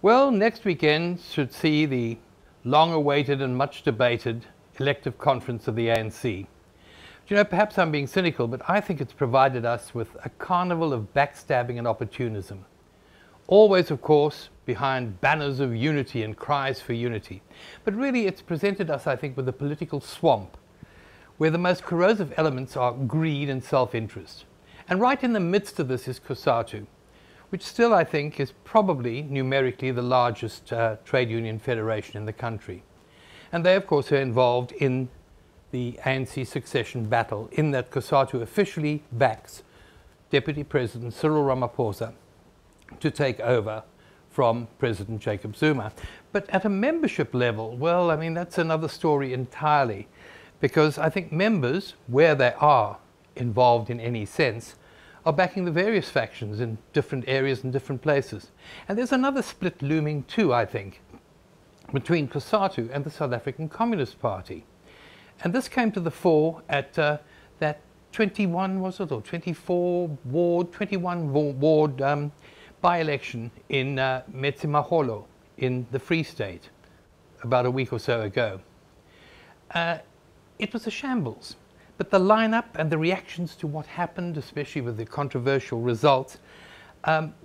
Well, next weekend should see the long-awaited and much-debated elective conference of the ANC. You know, perhaps I'm being cynical, but I think it's provided us with a carnival of backstabbing and opportunism. Always, of course, behind banners of unity and cries for unity. But really, it's presented us, I think, with a political swamp, where the most corrosive elements are greed and self-interest. And right in the midst of this is COSATU, which still, I think, is probably numerically the largest trade union federation in the country. And they, of course, are involved in the ANC succession battle, in that COSATU officially backs Deputy President Cyril Ramaphosa to take over from President Jacob Zuma. But at a membership level, well, I mean, that's another story entirely, because I think members, where they are involved in any sense, are backing the various factions in different areas and different places. And there's another split looming too, I think, between COSATU and the South African Communist Party. And this came to the fore at that 21, was it, or 21 ward by-election in Metsimaholo in the Free State about a week or so ago. It was a shambles, but the lineup and the reactions to what happened, especially with the controversial results,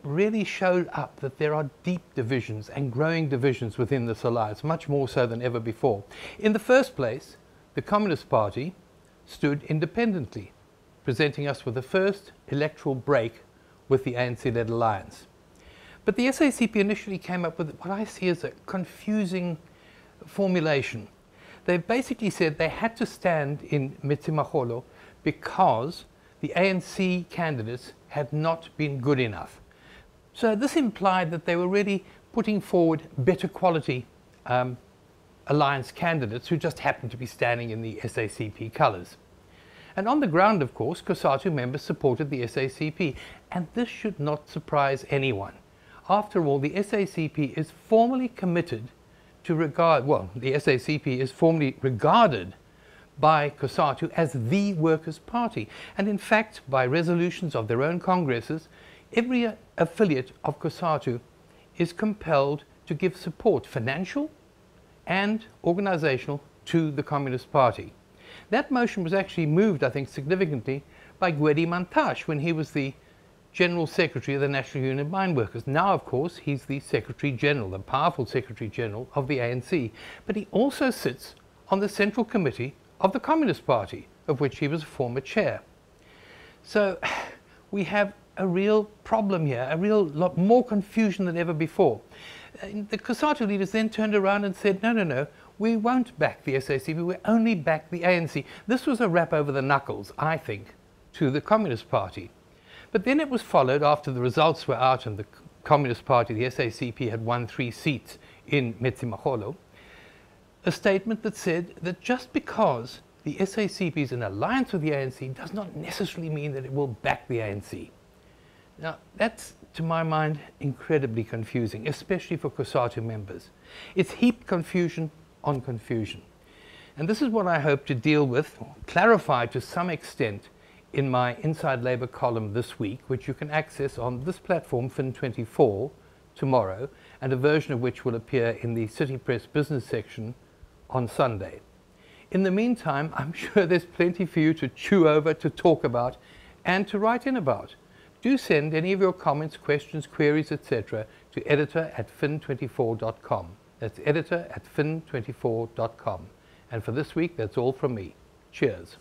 really showed up that there are deep divisions and growing divisions within this alliance, much more so than ever before. In the first place, the Communist Party stood independently, presenting us with the first electoral break with the ANC-led alliance. But the SACP initially came up with what I see as a confusing formulation. They basically said they had to stand in Metsimaholo because the ANC candidates had not been good enough. So this implied that they were really putting forward better quality alliance candidates who just happened to be standing in the SACP colours. And on the ground, of course, COSATU members supported the SACP, and this should not surprise anyone. After all, the SACP is formally committed to the SACP is formally regarded by COSATU as the Workers' Party. And in fact, by resolutions of their own congresses, every affiliate of COSATU is compelled to give support, financial and organizational, to the Communist Party. That motion was actually moved, I think, significantly by Gwedi Mantashe when he was the General Secretary of the National Union of Mine Workers. Now, of course, he's the Secretary General, the powerful Secretary General of the ANC. But he also sits on the Central Committee of the Communist Party, of which he was a former chair. So we have a real problem here, a real lot more confusion than ever before. The COSATU leaders then turned around and said, no, we won't back the SACP, we'll only back the ANC. This was a rap over the knuckles, I think, to the Communist Party. But then it was followed, after the results were out and the Communist Party, the SACP, had won 3 seats in Metsimaholo, a statement that said that just because the SACP is in alliance with the ANC does not necessarily mean that it will back the ANC. Now, that's, to my mind, incredibly confusing, especially for COSATU members. It's heaped confusion on confusion. And this is what I hope to deal with, or clarify to some extent, in my Inside Labour column this week, which you can access on this platform, Fin24, tomorrow, and a version of which will appear in the City Press business section on Sunday. In the meantime, I'm sure there's plenty for you to chew over, to talk about, and to write in about. Do send any of your comments, questions, queries, etc. to editor@fin24.com. That's editor@fin24.com. And for this week, that's all from me. Cheers.